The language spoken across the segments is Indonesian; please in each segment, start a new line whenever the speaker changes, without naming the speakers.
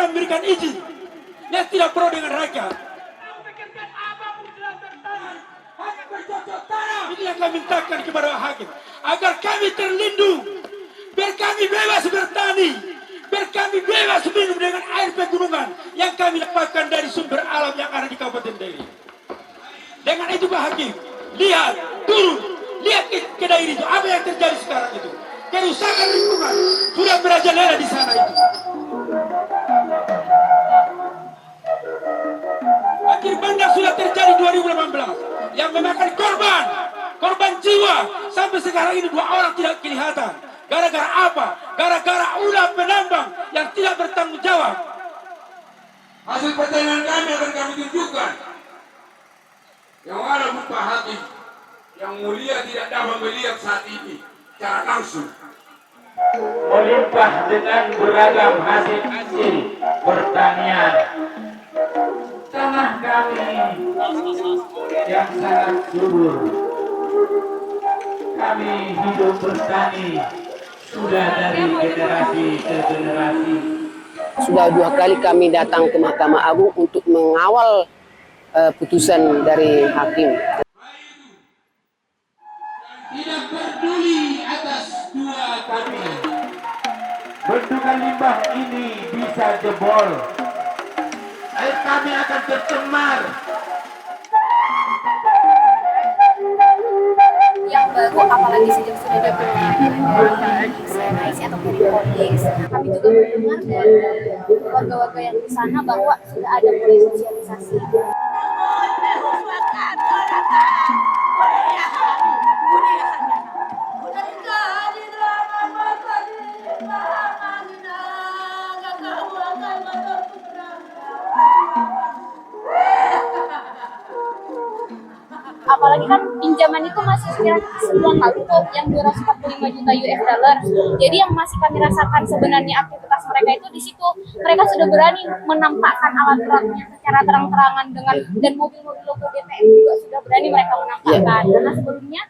kami berikan izin yang tidak pro dengan rakyat. Hanya bercocok tanam. Ini yang kami mintakan kepada hakim agar kami terlindung, biar kami bebas bertani, biar kami bebas minum dengan air pegunungan yang kami dapatkan dari sumber alam yang ada di Kabupaten Dairi. Dengan itu Pak Hakim, lihat, turun, lihat ke Dairi itu apa yang terjadi sekarang itu. Kerusakan lingkungan sudah merajalela di sana itu. Banjir bandang sudah terjadi 2018 yang memakan korban jiwa sampai sekarang ini 2 orang tidak kelihatan. Gara-gara apa? Gara-gara ulah penambang yang tidak bertanggung jawab. Hasil pertanyaan kami akan kami tunjukkan. Yang ada Pak Hakim yang mulia tidak dapat melihat saat ini secara langsung.
Melimpah dengan beragam hasil pertanian. Tanah kami yang sangat subur. Kami hidup bertani sudah dari generasi ke generasi.
Sudah 2 kali kami datang ke Mahkamah Agung untuk mengawal putusan dari hakim.
Tidak peduli atas 2 kami.
Bendungan limbah ini bisa jebol. Air kami akan tercemar.
Yang baru, apalagi sejak sudah ada dari CNIC atau Police, kami juga mendengar dari warga-warga yang di sana bahwa sudah ada mulai sosialisasi. Apalagi kan pinjaman itu masih sekiranya sebulan lalu tuh yang 245 juta US dollar. Jadi yang masih kami rasakan sebenarnya aktivitas mereka itu di situ. Mereka sudah berani menampakkan alat beratnya secara terang-terangan dengan dan mobil-mobil logo BPM juga sudah berani mereka menampakkan. Karena sebelumnya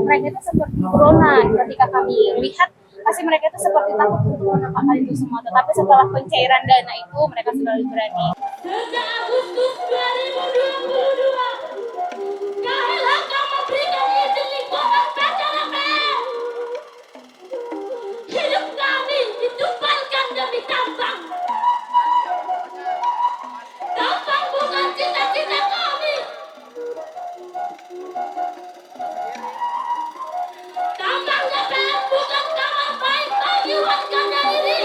mereka itu seperti buronan ketika kami lihat pasti mereka itu seperti takut untuk menampakkan itu semua. Tetapi setelah pencairan dana itu mereka sudah lebih berani.
Sejak Agustus 2022 KLHK memberikan izin lingkungan PCLP. Hidup kami ditumpalkan demi tambang. Tambang bukan cita-cita kami. Tambang DPR bukan kabar baik bagi warga Dairi.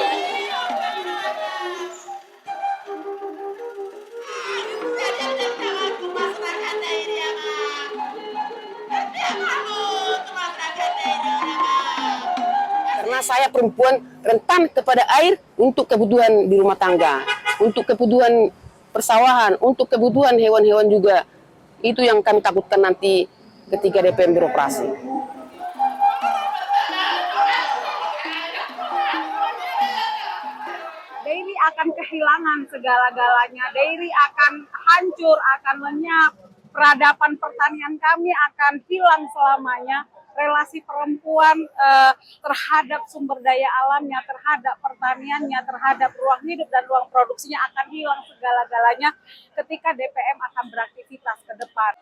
Karena saya perempuan rentan kepada air untuk kebutuhan di rumah tangga, untuk kebutuhan persawahan, untuk kebutuhan hewan-hewan juga. Itu yang kami takutkan nanti ketika DPM beroperasi.
Dairi akan kehilangan segala-galanya. Dairi akan hancur, akan lenyap. Peradaban pertanian kami akan hilang selamanya. Relasi perempuan terhadap sumber daya alamnya, terhadap pertaniannya, terhadap ruang hidup dan ruang produksinya akan hilang segala-galanya ketika DPM akan beraktivitas ke depan.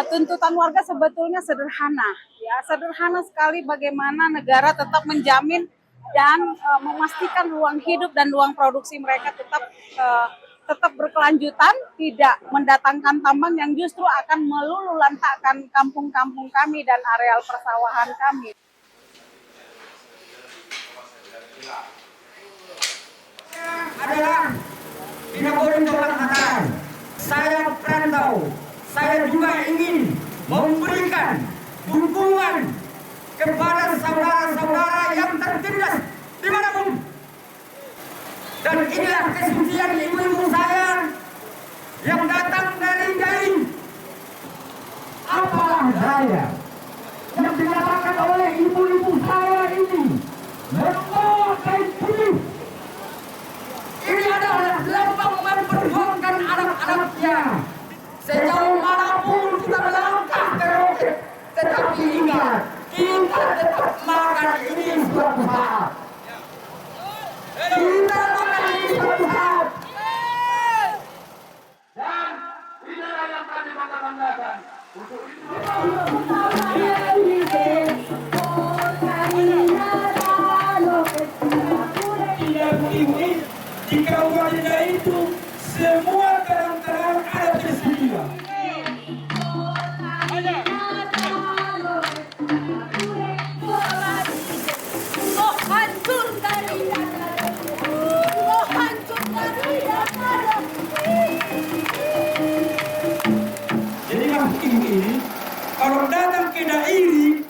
Tuntutan warga sebetulnya sederhana, ya sederhana sekali bagaimana negara tetap menjamin dan memastikan ruang hidup dan ruang produksi mereka tetap berkelanjutan, tidak mendatangkan tambang yang justru akan meluluhlantahkan kampung-kampung kami dan areal persawahan kami.
Adalah tidak boleh mengatakan saya perantau, saya juga ingin memberikan dukungan kepada saudara-saudara yang tertindas dimanapun. Dan inilah kesucian ibu-ibu saya yang datang dari Dairi. Apalah saya yang dikatakan oleh ibu-ibu saya ini membawa kain putih. Ini adalah lambang memperjuangkan anak-anaknya. Sejauh manapun kita melangkah ke roket, Tetapi ingat, kita tetap makan ini suatu saat. Kita makan ini suatu saat.
Dan inilah yang kami bangga-banggakan. Untuk ini, jika uangnya itu semua terang-terang ada tersedia. Jadi ini, kalau datang ke Dairi,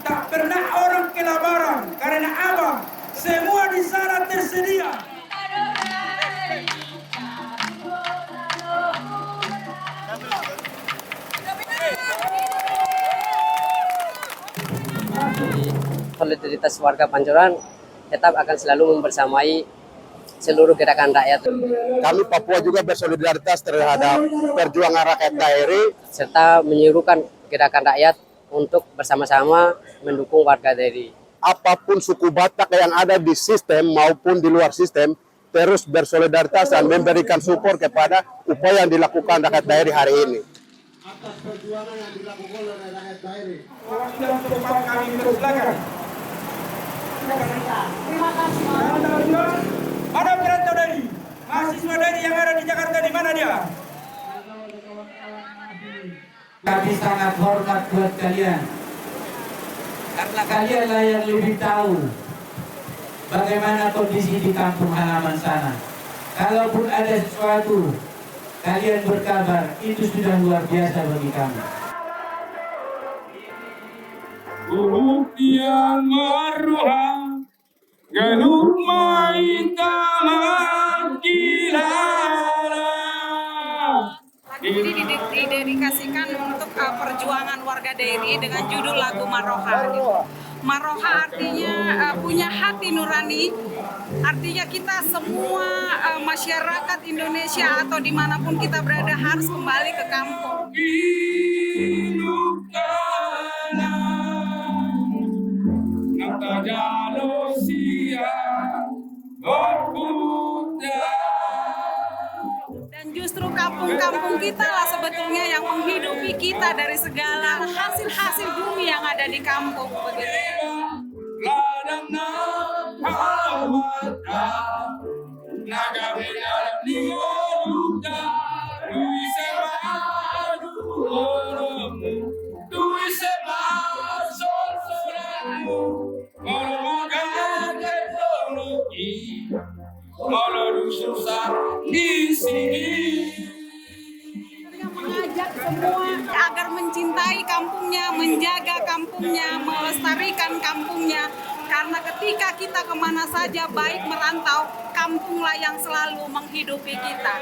tak pernah orang kelaparan. Karena apa? Semua di sana tersedia.
Solidaritas warga Pancoran tetap akan selalu membersamai seluruh gerakan rakyat
Kami Papua juga bersolidaritas terhadap perjuangan rakyat Dairi.
serta menyuruhkan gerakan rakyat untuk bersama-sama mendukung warga Dairi.
Apapun suku Batak yang ada di sistem maupun di luar sistem, terus bersolidaritas dan memberikan support kepada upaya yang dilakukan rakyat Dairi hari ini.
Atas perjuangan yang dilakukan oleh rakyat Dairi. Perwakilan tempat kami bersilakan. Terima kasih. Mana perantau Dairi? Mahasiswa Dairi yang ada di Jakarta, di mana dia?
Kami sangat hormat buat kalian. Karena kalianlah yang lebih tahu bagaimana kondisi di kampung halaman sana. Kalaupun ada sesuatu, kalian berkabar, itu sudah luar biasa bagi kami.
Yang maruha galuh maita magilala.
Lagu ini didedikasikan untuk perjuangan warga Dairi dengan judul lagu Maroha. Maroha artinya punya hati nurani, artinya kita semua masyarakat Indonesia atau dimanapun kita berada harus kembali ke kampung. Dan justru kampung-kampung kita lah sebetulnya yang menghidupi kita dari segala hasil-hasil bumi yang ada di kampung. Begitu. Mengajak semua agar mencintai kampungnya, menjaga kampungnya, melestarikan kampungnya. Karena ketika kita kemana saja, baik merantau, kampunglah yang selalu menghidupi kita.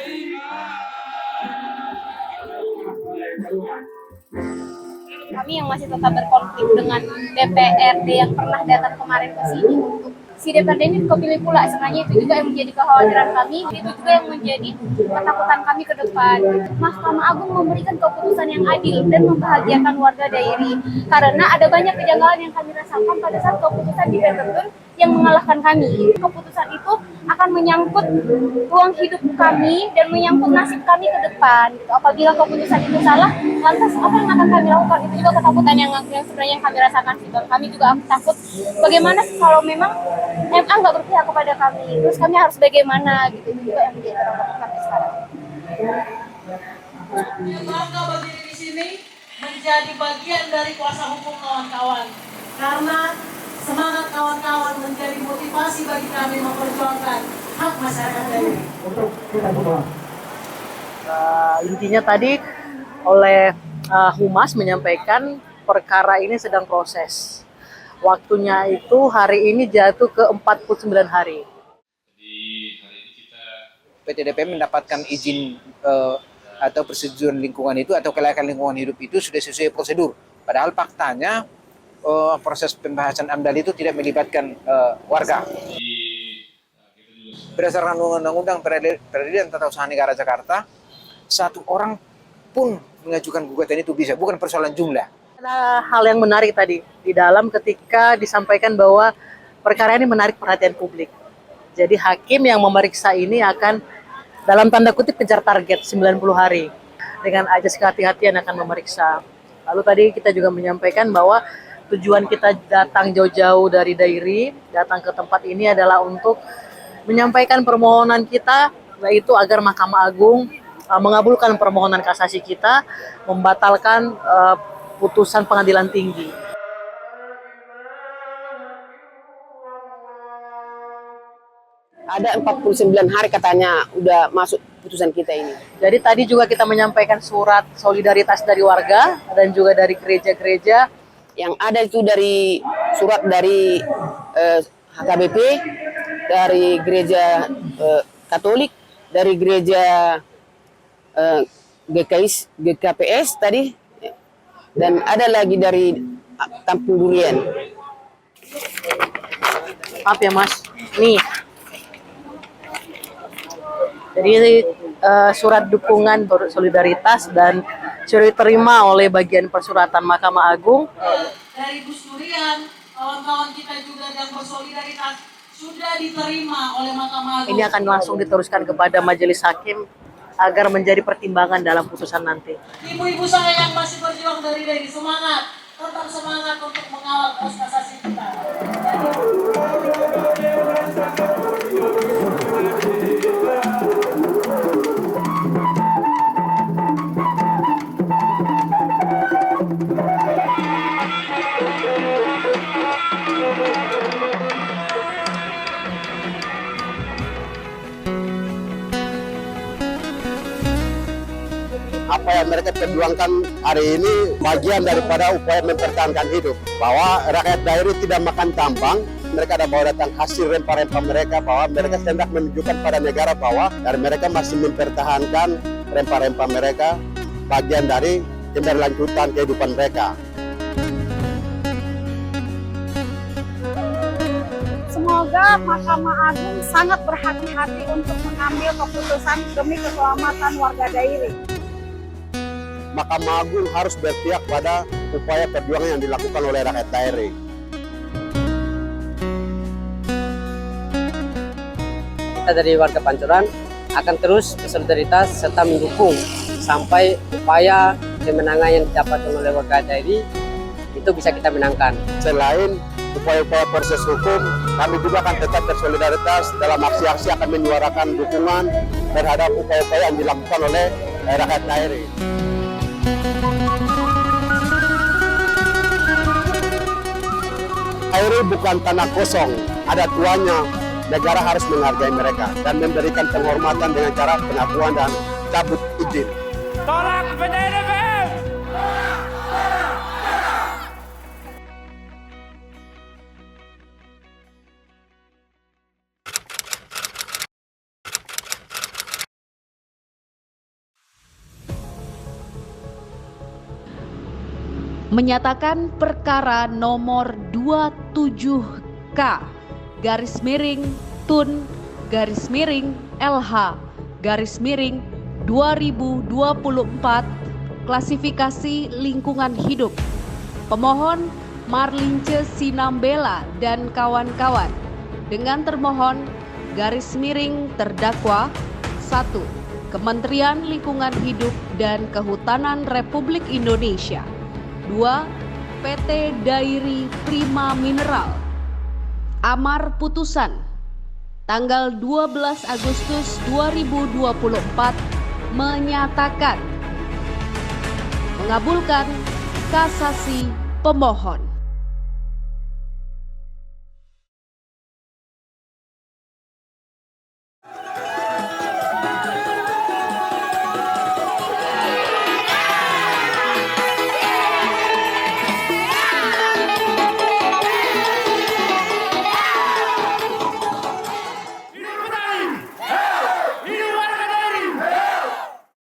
Kami yang masih tetap berkonflik dengan DPRD yang pernah datang kemarin ke sini untuk si DPRD ini kepilih pula, sebenarnya itu juga yang menjadi kekhawatiran kami, itu juga yang menjadi ketakutan kami ke depan. Mahkamah Agung memberikan keputusan yang adil dan membahagiakan warga Dairi, karena ada banyak kejanggalan yang kami rasakan pada saat keputusan di Petertun yang mengalahkan kami. Keputusan itu akan menyangkut ruang hidup kami dan menyangkut nasib kami ke depan. Gitu. Apabila keputusan itu salah, lantas apa yang akan kami lakukan? Itu juga ketakutan yang sebenarnya yang kami rasakan sih, Bang. Kami juga takut bagaimana kalau memang MA nggak berpihak kepada kami, terus kami harus bagaimana gitu. Itu juga yang menjadi tantangan kami sekarang.
Bangga berdiri di sini menjadi bagian dari kuasa hukum kawan-kawan, karena semangat kawan-kawan menjadi motivasi bagi kami memperjuangkan hak masyarakat Dairi.
Untuk kita semua.
Intinya tadi oleh Humas menyampaikan perkara ini sedang proses. Waktunya itu hari ini jatuh ke 49 hari.
PT DPM mendapatkan izin atau persetujuan lingkungan itu atau kelayakan lingkungan hidup itu sudah sesuai prosedur. Padahal faktanya proses pembahasan AMDAL itu tidak melibatkan warga. Berdasarkan Undang-Undang Peradilan Tata Usaha Negara Jakarta, satu orang pun mengajukan gugatan itu bisa, bukan persoalan jumlah.
Ada hal yang menarik tadi di dalam ketika disampaikan bahwa perkara ini menarik perhatian publik. Jadi hakim yang memeriksa ini akan dalam tanda kutip kejar target 90 hari. Dengan ajas kehati-hatian akan memeriksa. Lalu tadi kita juga menyampaikan bahwa tujuan kita datang jauh-jauh dari Dairi, datang ke tempat ini adalah untuk menyampaikan permohonan kita, yaitu agar Mahkamah Agung mengabulkan permohonan kasasi kita, membatalkan putusan pengadilan tinggi.
Ada 49 hari katanya udah masuk putusan kita ini.
Jadi tadi juga kita menyampaikan surat solidaritas dari warga dan juga dari gereja-gereja.
Yang ada itu dari surat dari HKBP, dari gereja Katolik, dari gereja GKPS tadi, dan ada lagi dari Kampung Durian.
Maaf ya Mas, nih. Jadi surat dukungan solidaritas dan sudah diterima oleh bagian persuratan Mahkamah Agung. Dari Gus Durian, kawan-kawan kita juga yang bersolidaritas sudah diterima oleh Mahkamah Agung. Ini akan langsung diteruskan kepada majelis hakim agar menjadi pertimbangan dalam putusan nanti. Ibu-ibu saya yang masih berjuang dari semangat, tetap semangat untuk mengawal proses kasasi kita.
Apa yang mereka perjuangkan hari ini bagian daripada upaya mempertahankan hidup. Bahwa rakyat Dairi tidak makan tambang, mereka ada bawa datang hasil rempah-rempah mereka, bahwa mereka hendak menunjukkan pada negara bahwa dari mereka masih mempertahankan rempah-rempah mereka, bagian dari keberlanjutan kehidupan mereka.
Semoga Mahkamah Agung sangat berhati-hati untuk mengambil keputusan demi keselamatan warga Dairi.
Mahkamah Agung harus berpihak pada upaya perjuangan yang dilakukan oleh rakyat Dairi.
Kita dari warga Pancoran akan terus bersolidaritas serta mendukung sampai upaya kemenangan yang didapatkan oleh warga Dairi itu bisa kita menangkan.
Selain upaya-upaya proses hukum, kami juga akan tetap bersolidaritas dalam aksi-aksi akan menyuarakan dukungan terhadap upaya-upaya yang dilakukan oleh rakyat Dairi. Dairi bukan tanah kosong, ada tuannya. Negara harus menghargai mereka dan memberikan penghormatan dengan cara pengakuan dan cabut izin.
Tolak PDIDPM!
Menyatakan perkara nomor 27K/TUN/LH/2024 klasifikasi lingkungan hidup. Pemohon Marlince Sinambela dan kawan-kawan dengan termohon terdakwa 1. Kementerian Lingkungan Hidup dan Kehutanan Republik Indonesia. 2. PT Dairi Prima Mineral. Amar putusan tanggal 12 Agustus 2024 menyatakan mengabulkan kasasi pemohon.